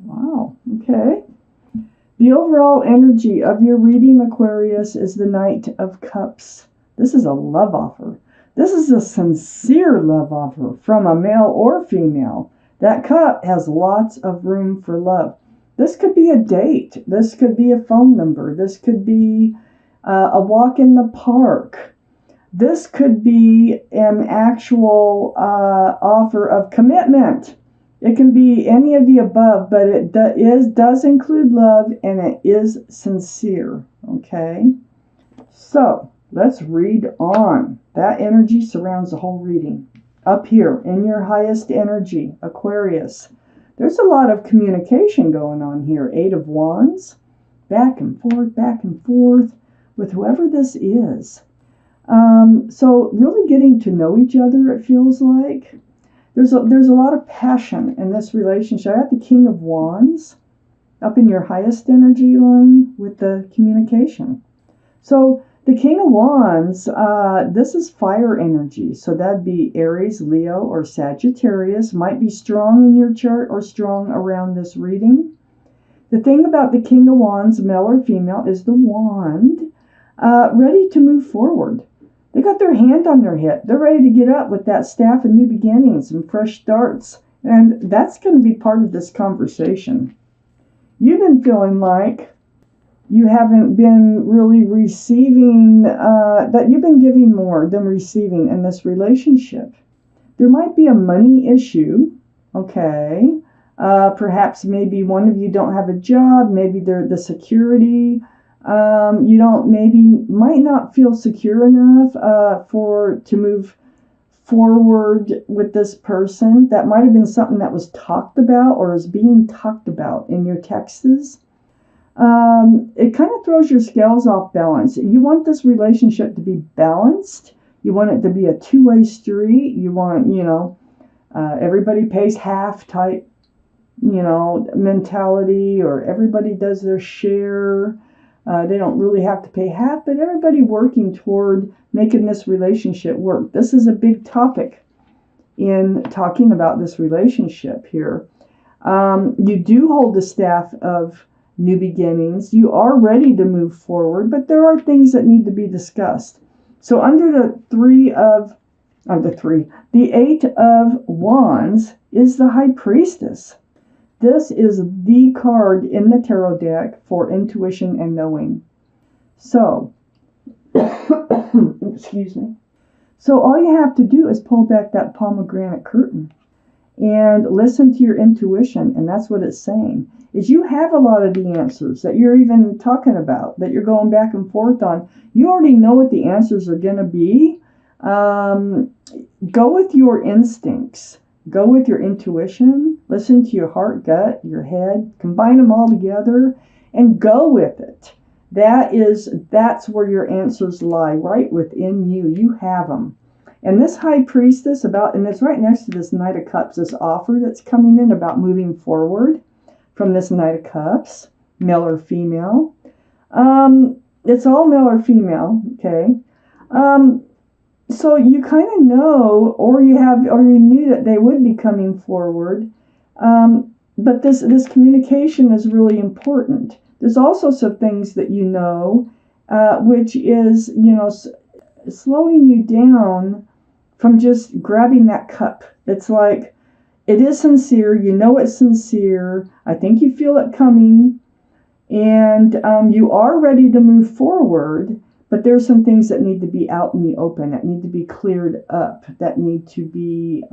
Wow. Okay. The overall energy of your reading, Aquarius, is the Knight of Cups. This is a love offer. This is a sincere love offer from a male or female. That cup has lots of room for love. This could be a date. This could be a phone number. This could be a walk in the park. This could be an actual offer of commitment. It can be any of the above, but it does include love, and it is sincere. Okay, so let's read on. That energy surrounds the whole reading. Up here in your highest energy, Aquarius, there's a lot of communication going on here. Eight of Wands, back and forth with whoever this is. So really getting to know each other, it feels like. There's a lot of passion in this relationship. I got the King of Wands up in your highest energy line with the communication. So the King of Wands, this is fire energy. So that'd be Aries, Leo, or Sagittarius. Might be strong in your chart or strong around this reading. The thing about the King of Wands, male or female, is the wand, ready to move forward. They got their hand on their hip. They're ready to get up with that staff of new beginnings and fresh starts. And that's going to be part of this conversation. You've been feeling like you haven't been really receiving, that you've been giving more than receiving in this relationship. There might be a money issue, okay? Perhaps maybe one of you don't have a job. Maybe they're the security. You might not feel secure enough to move forward with this person. That might have been something that was talked about or is being talked about in your texts. It kind of throws your scales off balance. You want this relationship to be balanced. You want it to be a two-way street. You want, everybody pays half type, mentality, or everybody does their share. They don't really have to pay half, but everybody working toward making this relationship work. This is a big topic in talking about this relationship here. You do hold the staff of new beginnings. You are ready to move forward, but there are things that need to be discussed. So under the Eight of Wands is the High Priestess. This is the card in the tarot deck for intuition and knowing. So, excuse me. So all you have to do is pull back that pomegranate curtain and listen to your intuition. And that's what it's saying, is you have a lot of the answers that you're even talking about, that you're going back and forth on. You already know what the answers are going to be. Go with your instincts. Go with your intuition, listen to your heart, gut, your head, combine them all together and go with it. That's where your answers lie, right within you. You have them. And this High Priestess and it's right next to this Knight of Cups, this offer that's coming in about moving forward from this Knight of Cups, male or female. It's all male or female, okay? So you kind of know, or you knew that they would be coming forward. But this communication is really important. There's also some things that which is, slowing you down from just grabbing that cup. It's like, it is sincere. You know it's sincere. I think you feel it coming. And you are ready to move forward. But there's some things that need to be out in the open, that need to be cleared up, that need to be,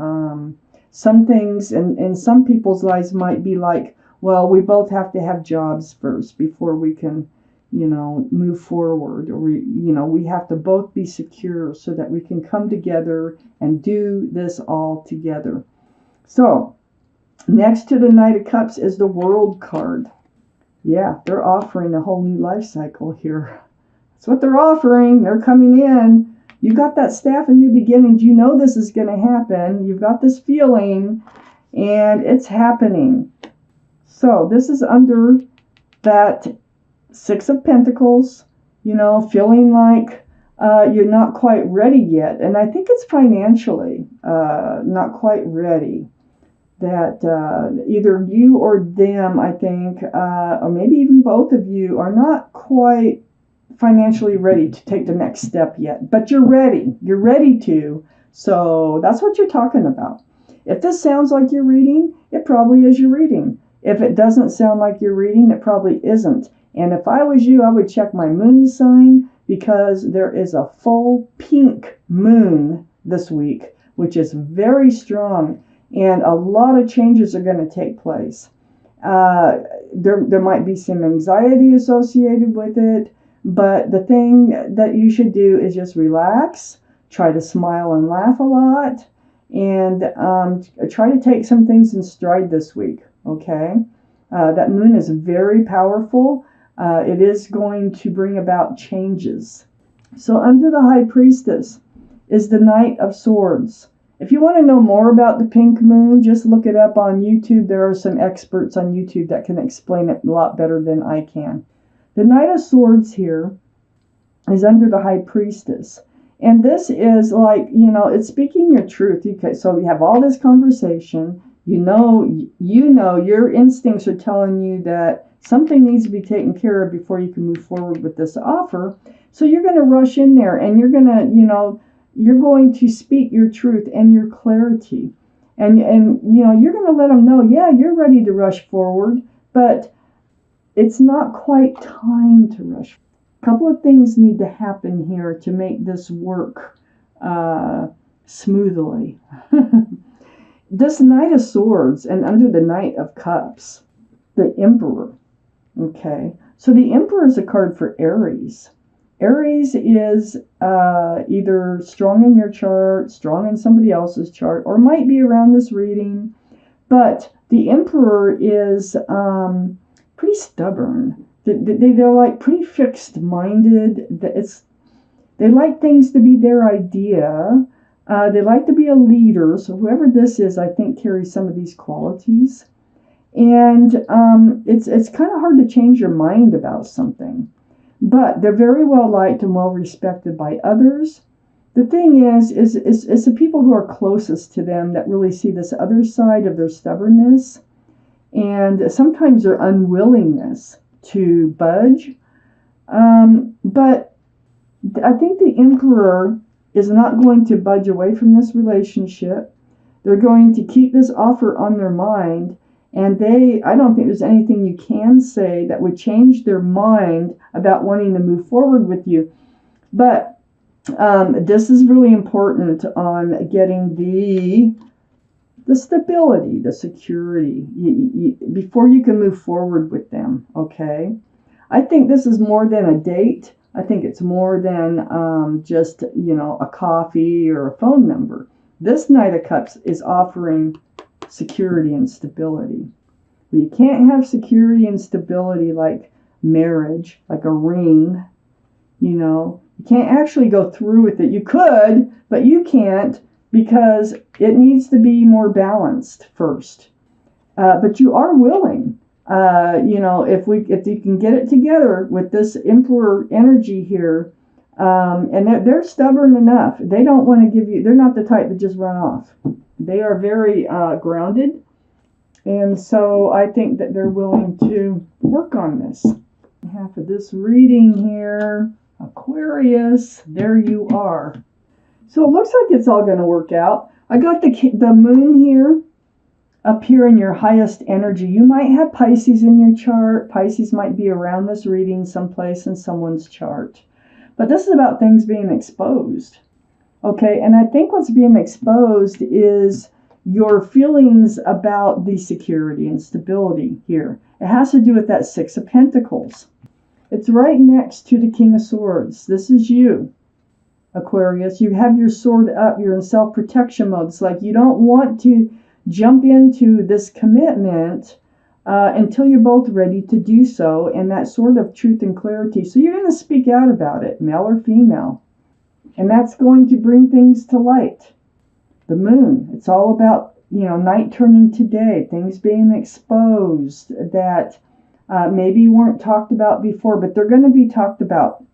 some things in some people's lives might be like, well, we both have to have jobs first before we can, move forward. Or, we have to both be secure so that we can come together and do this all together. So, next to the Knight of Cups is the World card. Yeah, they're offering a whole new life cycle here. That's what they're offering. They're coming in. You got that staff of new beginnings. You know this is going to happen. You've got this feeling, and it's happening. So this is under that Six of Pentacles, feeling like you're not quite ready yet. And I think it's financially not quite ready. that either you or them, I think, or maybe even both of you, are not quite financially ready to take the next step yet. But you're ready. You're ready to. So that's what you're talking about. If this sounds like you're reading, it probably is your reading. If it doesn't sound like you're reading, it probably isn't. And if I was you, I would check my moon sign, because there is a full pink moon this week, which is very strong, and a lot of changes are going to take place. There might be some anxiety associated with it, but the thing that you should do is just relax, try to smile and laugh a lot, and try to take some things in stride this week, okay? That moon is very powerful. It is going to bring about changes. So under the High Priestess is the Knight of Swords. If you want to know more about the pink moon, just look it up on YouTube. There are some experts on YouTube that can explain it a lot better than I can. The Knight of Swords here is under the High Priestess. And this is like, it's speaking your truth. Okay, so we have all this conversation. You know, your instincts are telling you that something needs to be taken care of before you can move forward with this offer. So you're going to rush in there, and you're going to, you're going to speak your truth and your clarity. And you're going to let them know, yeah, you're ready to rush forward, but it's not quite time to rush. A couple of things need to happen here to make this work smoothly. This Knight of Swords, and under the Knight of Cups, the Emperor. Okay, so the Emperor is a card for Aries. Aries is either strong in your chart, strong in somebody else's chart, or might be around this reading. But the Emperor is pretty stubborn. They're like pretty fixed-minded. They like things to be their idea. They like to be a leader. So whoever this is, I think, carries some of these qualities. And it's kind of hard to change your mind about something. But they're very well liked and well respected by others. The thing is it's the people who are closest to them that really see this other side of their stubbornness, and sometimes their unwillingness to budge. But I think the Emperor is not going to budge away from this relationship. They're going to keep this offer on their mind. And I don't think there's anything you can say that would change their mind about wanting to move forward with you. But this is really important on getting the stability, the security, before you can move forward with them, okay? I think this is more than a date. I think it's more than just, a coffee or a phone number. This Knight of Cups is offering security and stability. But you can't have security and stability like marriage, like a ring, You can't actually go through with it. You could, but you can't, because it needs to be more balanced first. But you are willing. If you can get it together with this Emperor energy here, and they're stubborn enough. They don't want to give you. They're not the type to just run off. They are very grounded, and so I think that they're willing to work on this. Half of this reading here, Aquarius. There you are. So it looks like it's all going to work out. I got the moon here, up here in your highest energy. You might have Pisces in your chart. Pisces might be around this reading someplace in someone's chart. But this is about things being exposed. Okay, and I think what's being exposed is your feelings about the security and stability here. It has to do with that Six of Pentacles. It's right next to the King of Swords. This is you, Aquarius. You have your sword up. You're in self-protection mode. It's like you don't want to jump into this commitment until you're both ready to do so, and that sort of truth and clarity. So you're going to speak out about it, male or female. And that's going to bring things to light. The moon, it's all about, night turning to day, things being exposed that maybe weren't talked about before, but they're going to be talked about.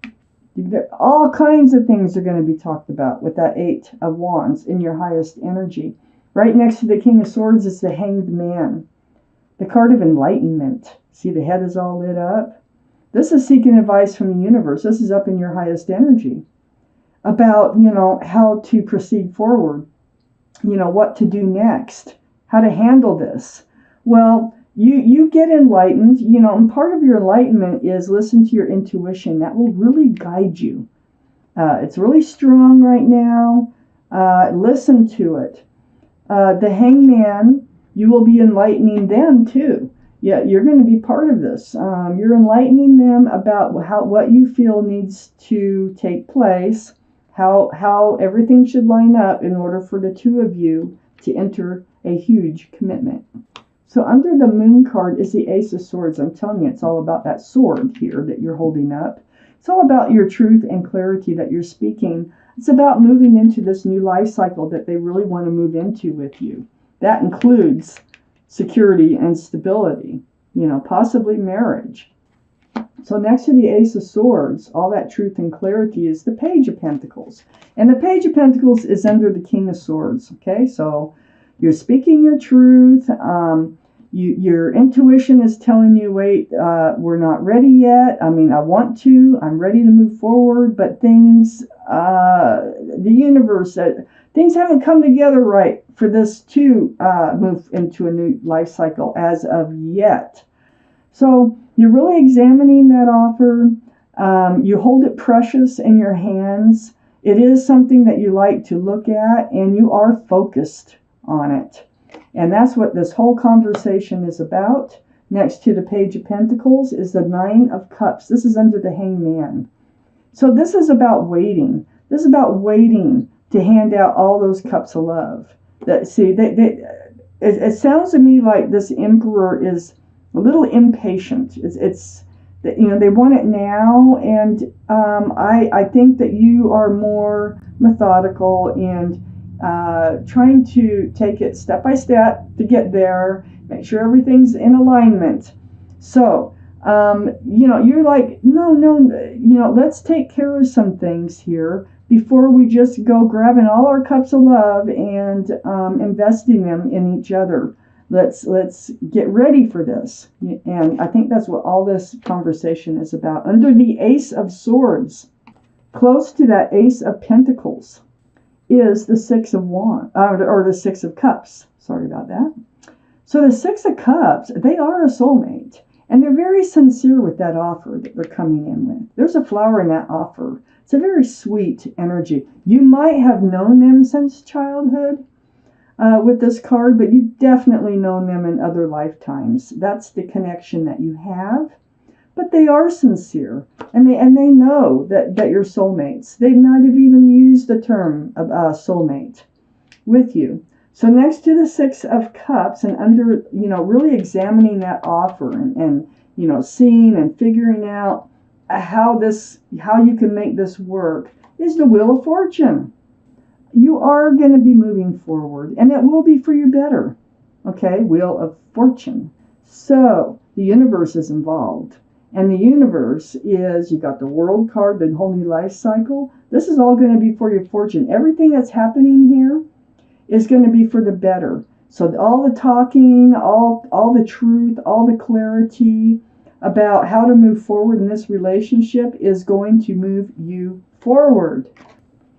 All kinds of things are going to be talked about with that Eight of Wands in your highest energy. Right next to the King of Swords is the Hanged Man, the card of enlightenment. See, the head is all lit up. This is seeking advice from the universe. This is up in your highest energy about, how to proceed forward, what to do next, how to handle this. Well, you get enlightened, and part of your enlightenment is listen to your intuition. That will really guide you. It's really strong right now. Listen to it. The Hangman, you will be enlightening them too. Yeah, you're going to be part of this. You're enlightening them about what you feel needs to take place, how everything should line up in order for the two of you to enter a huge commitment. So under the Moon card is the Ace of Swords. I'm telling you, it's all about that sword here that you're holding up. It's all about your truth and clarity that you're speaking. It's about moving into this new life cycle that they really want to move into with you. That includes security and stability, possibly marriage. So next to the Ace of Swords, all that truth and clarity is the Page of Pentacles. And the Page of Pentacles is under the King of Swords, okay? So you're speaking your truth. Your intuition is telling you, wait, we're not ready yet. I want to. I'm ready to move forward, but things, the universe, things haven't come together right for this to move into a new life cycle as of yet. So you're really examining that offer. You hold it precious in your hands. It is something that you like to look at, and you are focused on it. And that's what this whole conversation is about. Next to the Page of Pentacles is the Nine of Cups. This is under the Hangman. So this is about waiting. This is about waiting to hand out all those cups of love. It sounds to me like this Emperor is a little impatient. They want it now, and I think that you are more methodical and trying to take it step by step to get there, make sure everything's in alignment. So, you're like, no, let's take care of some things here before we just go grabbing all our cups of love and investing them in each other. Let's get ready for this. And I think that's what all this conversation is about. Under the Ace of Swords, close to that Ace of Pentacles, is the Six of Wands, or the Six of Cups. Sorry about that. So the Six of Cups, they are a soulmate, and they're very sincere with that offer that they're coming in with. There's a flower in that offer. It's a very sweet energy. You might have known them since childhood with this card, but you've definitely known them in other lifetimes. That's the connection that you have. But they are sincere, and they know that you're soulmates. They might have even used the term of soulmate with you. So next to the Six of Cups, and under, really examining that offer and seeing and figuring out how you can make this work, is the Wheel of Fortune. You are going to be moving forward, and it will be for your better. Okay, Wheel of Fortune. So the universe is involved. And the universe is, you got the World card, the whole new life cycle. This is all going to be for your fortune. Everything that's happening here is going to be for the better. So all the talking, all the truth, all the clarity about how to move forward in this relationship is going to move you forward.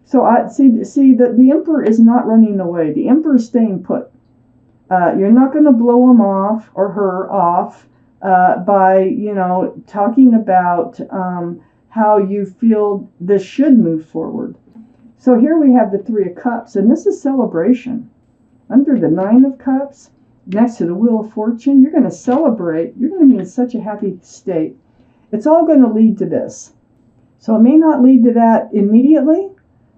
So I see the Emperor is not running away. The Emperor is staying put. You're not going to blow him off or her off by talking about how you feel this should move forward. So here we have the Three of Cups, and this is celebration. Under the Nine of Cups, next to the Wheel of Fortune, you're going to celebrate. You're going to be in such a happy state. It's all going to lead to this. So it may not lead to that immediately,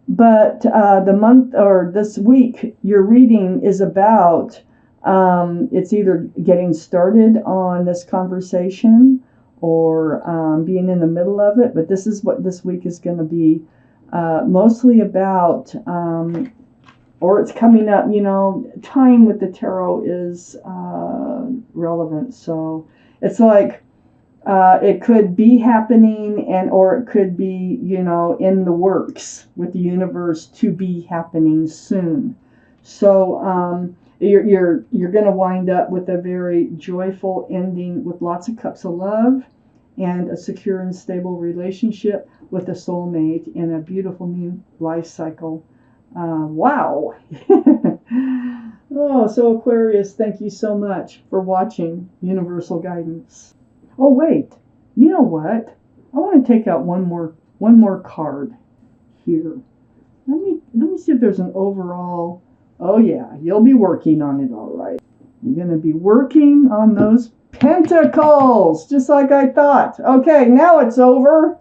but the month or this week, your reading is about, it's either getting started on this conversation or being in the middle of it. But this is what this week is going to be mostly about, or it's coming up, time with the tarot is relevant. So it's like it could be happening, or it could be, in the works with the universe to be happening soon. So you're going to wind up with a very joyful ending with lots of cups of love and a secure and stable relationship with a soulmate in a beautiful new life cycle. Wow. Oh, so Aquarius, thank you so much for watching Universal Guidance. Oh, wait. You know what? I want to take out one more card here. Let me see if there's an overall. Oh yeah, you'll be working on it all right. You're going to be working on those pentacles, just like I thought. Okay, now it's over.